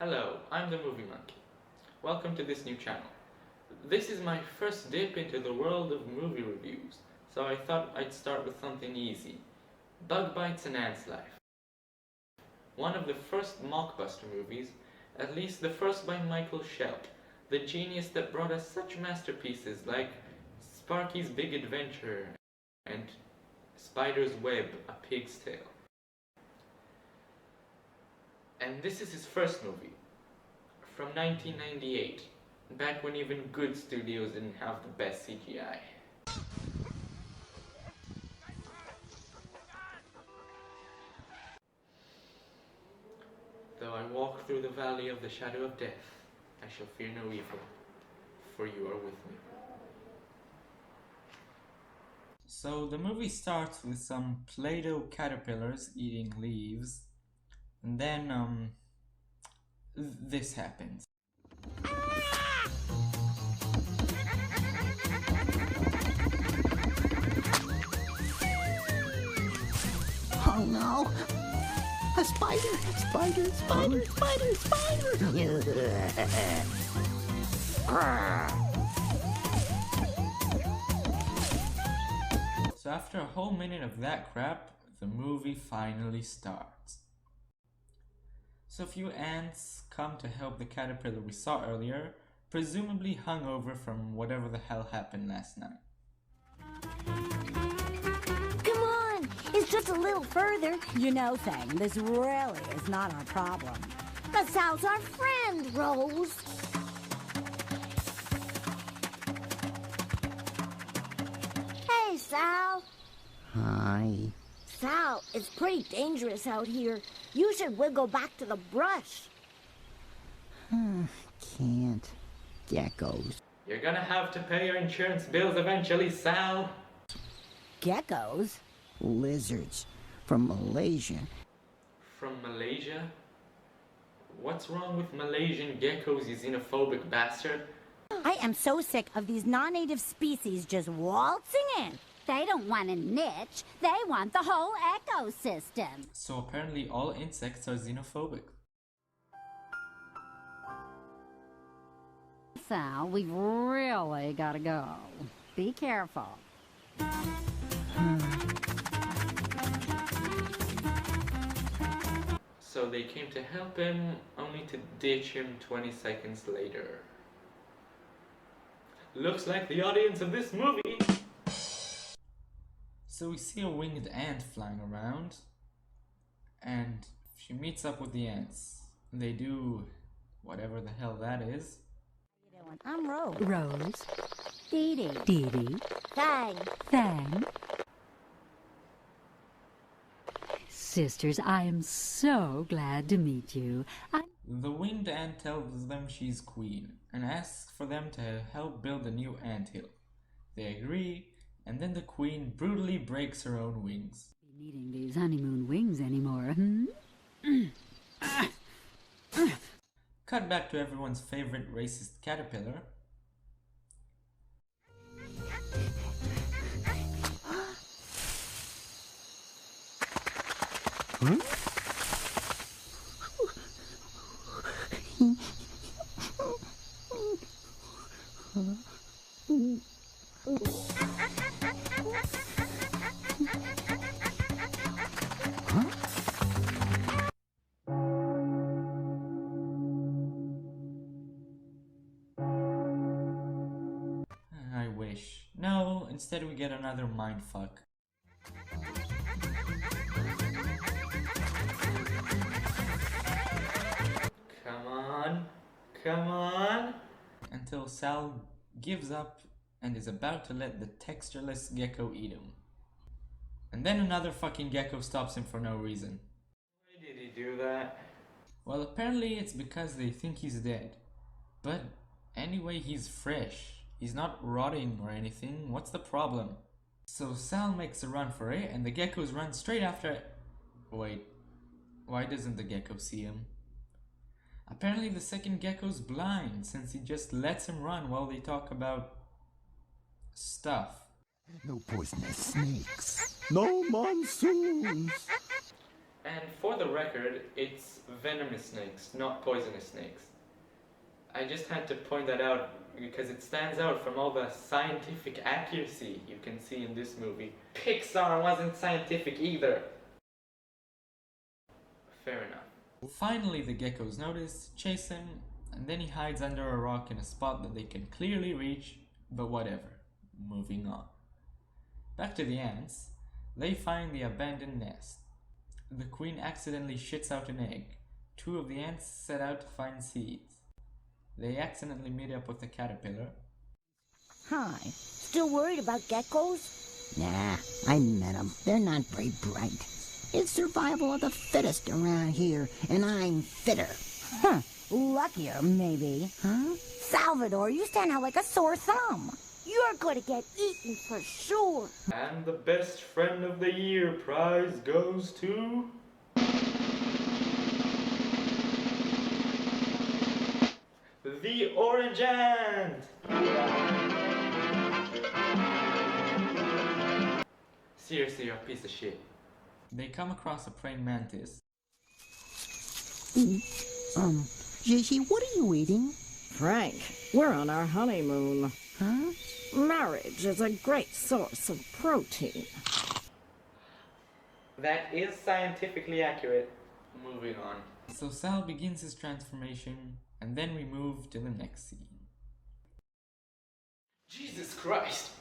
Hello, I'm the Movie Monkey. Welcome to this new channel. This is my first dip into the world of movie reviews, so I thought I'd start with something easy. Bug Bites and Ants Life. One of the first mockbuster movies, at least the first by Michael Shelp, the genius that brought us such masterpieces like Sparky's Big Adventure and Spider's Web, A Pig's Tale. And this is his first movie, from 1998, back when even good studios didn't have the best CGI. Though I walk through the valley of the shadow of death, I shall fear no evil, for you are with me. So the movie starts with some Play-Doh caterpillars eating leaves, and then, this happens. Oh no! A spider! Spider! Spider! Spider! Spider! So after a whole minute of that crap, the movie finally starts. So a few ants come to help the caterpillar we saw earlier, presumably hungover from whatever the hell happened last night. Come on, it's just a little further. You know, Thing, this really is not our problem. But Sal's our friend, Rose. Hey, Sal. Hi. Sal, it's pretty dangerous out here. You should wiggle back to the brush. Can't. Geckos. You're gonna have to pay your insurance bills eventually, Sal. Geckos? Lizards. From Malaysia. From Malaysia? What's wrong with Malaysian geckos, you xenophobic bastard? I am so sick of these non-native species just waltzing in. They don't want a niche, they want the whole ecosystem. So apparently all insects are xenophobic. Sal, we've really gotta go. Be careful. So they came to help him, only to ditch him 20 seconds later. Looks like the audience of this movie! So we see a winged ant flying around, and she meets up with the ants. They do whatever the hell that is. I'm Rose. Rose. Dee Dee. Dee Dee. Fang. Fang. Sisters, I am so glad to meet you. The winged ant tells them she's queen, and asks for them to help build a new anthill. They agree, and then the queen brutally breaks her own wings. Needing these honeymoon wings anymore, Cut back to everyone's favorite racist caterpillar. I wish. No, instead we get another mindfuck. Come on, come on! Until Sal gives up and is about to let the textureless gecko eat him. And then another fucking gecko stops him for no reason. Why did he do that? Well, apparently it's because they think he's dead. But anyway, he's fresh. He's not rotting or anything. What's the problem? So Sal makes a run for it, and the geckos run straight after it. Wait, why doesn't the gecko see him? Apparently the second gecko's blind, since he just lets him run while they talk about stuff. No poisonous snakes. No monsoons. And for the record, it's venomous snakes, not poisonous snakes. I just had to point that out because it stands out from all the scientific accuracy you can see in this movie. Pixar wasn't scientific either. Fair enough. Finally, the geckos notice, chase him, and then he hides under a rock in a spot that they can clearly reach, but whatever. Moving on. Back to the ants, they find the abandoned nest. The queen accidentally shits out an egg. Two of the ants set out to find seeds. They accidentally meet up with the caterpillar. Hi. Still worried about geckos? Nah, I met them. They're not very bright. It's survival of the fittest around here, and I'm fitter. Huh. Luckier, maybe. Huh? Salvador, you stand out like a sore thumb. You're gonna get eaten for sure. And the best friend of the year prize goes to... the orange ant! Seriously, you're a piece of shit. They come across a praying mantis. Gigi, what are you eating? Frank, we're on our honeymoon. Huh? Marriage is a great source of protein. That is scientifically accurate. Moving on. So Sal begins his transformation, and then we move to the next scene. Jesus Christ!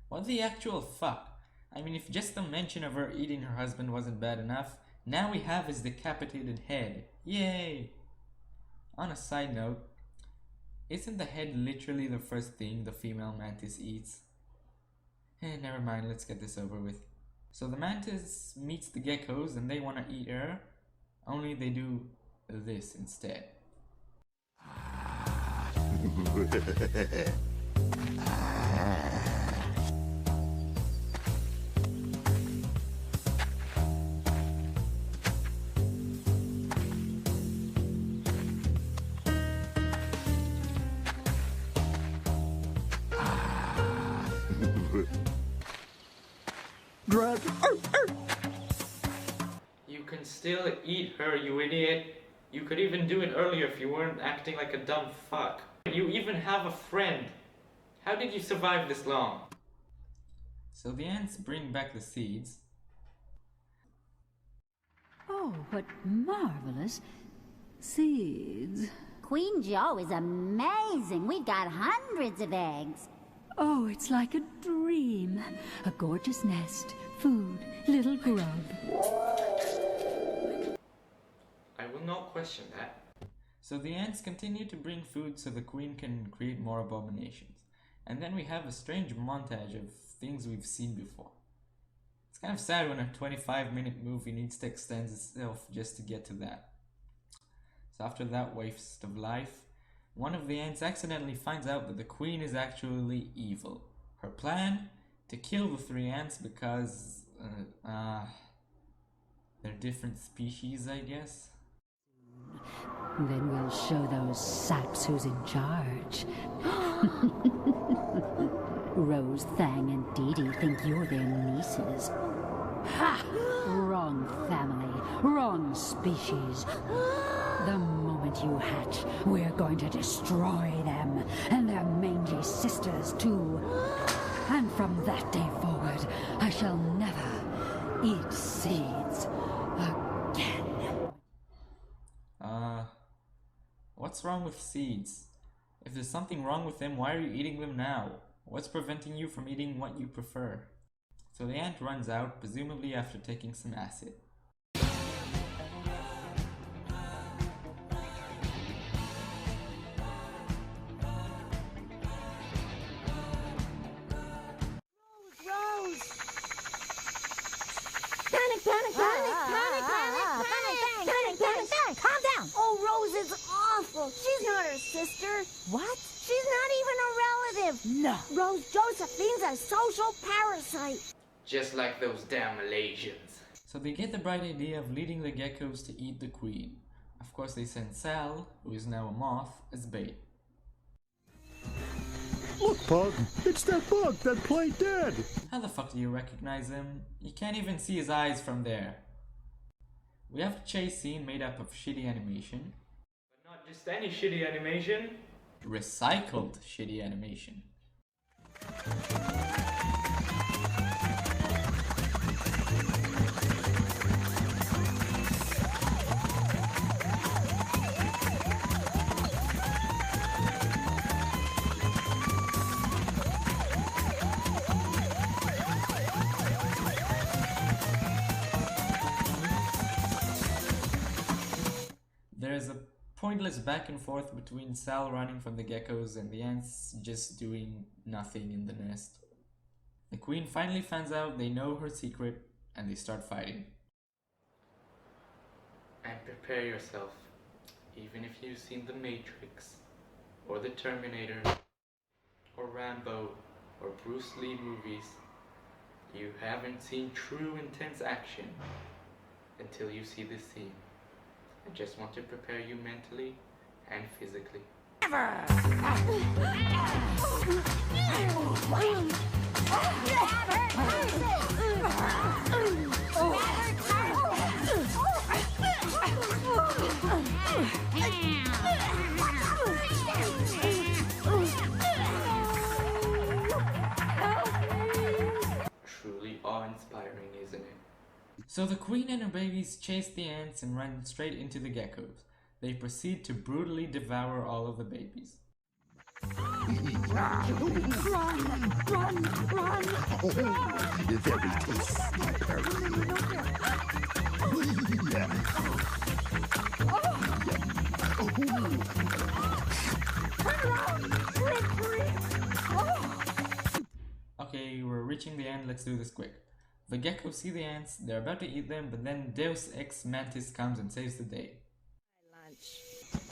What the actual fuck? I mean, if just the mention of her eating her husband wasn't bad enough, now we have his decapitated head. Yay! On a side note, isn't the head literally the first thing the female mantis eats? Never mind, let's get this over with. So the mantis meets the geckos and they want to eat her, only they do this instead. You can still eat her, you idiot. You could even do it earlier if you weren't acting like a dumb fuck. You even have a friend. How did you survive this long? So the ants bring back the seeds. Oh, what marvelous seeds. Queen Joe is amazing. We've got hundreds of eggs. Oh, it's like a dream. A gorgeous nest, food, little grub. I will not question that. So the ants continue to bring food so the queen can create more abominations. And then we have a strange montage of things we've seen before. It's kind of sad when a 25-minute movie needs to extend itself just to get to that. So after that waste of life, one of the ants accidentally finds out that the queen is actually evil. Her plan? To kill the three ants because... they're different species, I guess? Then we'll show those saps who's in charge. Rose, Thang, and Dee Dee think you're their nieces. Ha! Wrong family, wrong species. The moment you hatch, we're going to destroy them, and their mangy sisters too. And from that day forward, I shall never eat seeds again. What's wrong with seeds? If there's something wrong with them, why are you eating them now? What's preventing you from eating what you prefer? So the ant runs out, presumably after taking some acid. Rose! Panic, panic, panic, panic, panic, panic, panic, panic, panic, calm down! Oh, Rose is awful. She's not her sister. What? She's not even a relative. No. Rose Josephine's a social parasite. Just like those damn Malaysians. So they get the bright idea of leading the geckos to eat the queen. Of course they send Sal, who is now a moth, as bait. Look, Pug, it's that bug that played dead. How the fuck do you recognize him? You can't even see his eyes from there. We have a chase scene made up of shitty animation. But not just any shitty animation. Recycled shitty animation. There's a pointless back and forth between Sal running from the geckos and the ants just doing nothing in the nest. The queen finally finds out they know her secret and they start fighting. And prepare yourself, even if you've seen The Matrix, or The Terminator, or Rambo, or Bruce Lee movies, you haven't seen true intense action until you see this scene. I just want to prepare you mentally and physically. Truly awe-inspiring, isn't it? So the queen and her babies chase the ants and run straight into the geckos. They proceed to brutally devour all of the babies. Very tasty. Okay, we're reaching the end, let's do this quick. The geckos see the ants, they're about to eat them, but then Deus Ex Mantis comes and saves the day.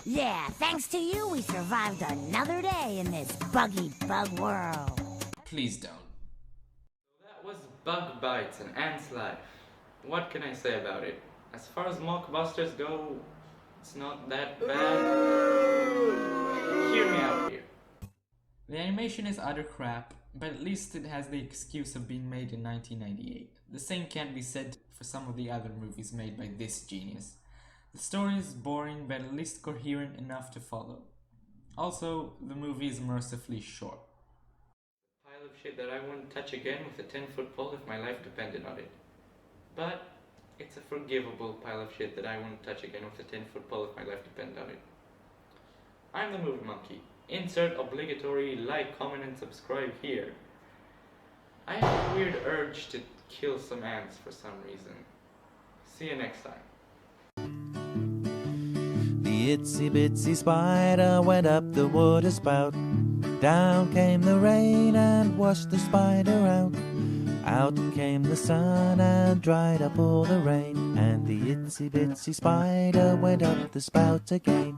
Yeah, thanks to you, we survived another day in this buggy bug world. Please don't. So that was Bug Bites, an ant's life. What can I say about it? As far as mockbusters go, it's not that bad. Hear me out here. The animation is utter crap, but at least it has the excuse of being made in 1998. The same can't be said for some of the other movies made by this genius. The story is boring, but at least coherent enough to follow. Also, the movie is mercifully short. A pile of shit that I wouldn't touch again with a 10-foot pole if my life depended on it. But it's a forgivable pile of shit that I wouldn't touch again with a 10-foot pole if my life depended on it. I'm the Movie Monkey. Insert obligatory like, comment, and subscribe here. I have a weird urge to kill some ants for some reason. See you next time. The itsy bitsy spider went up the water spout. Down came the rain and washed the spider out. Out came the sun and dried up all the rain. And the itsy bitsy spider went up the spout again.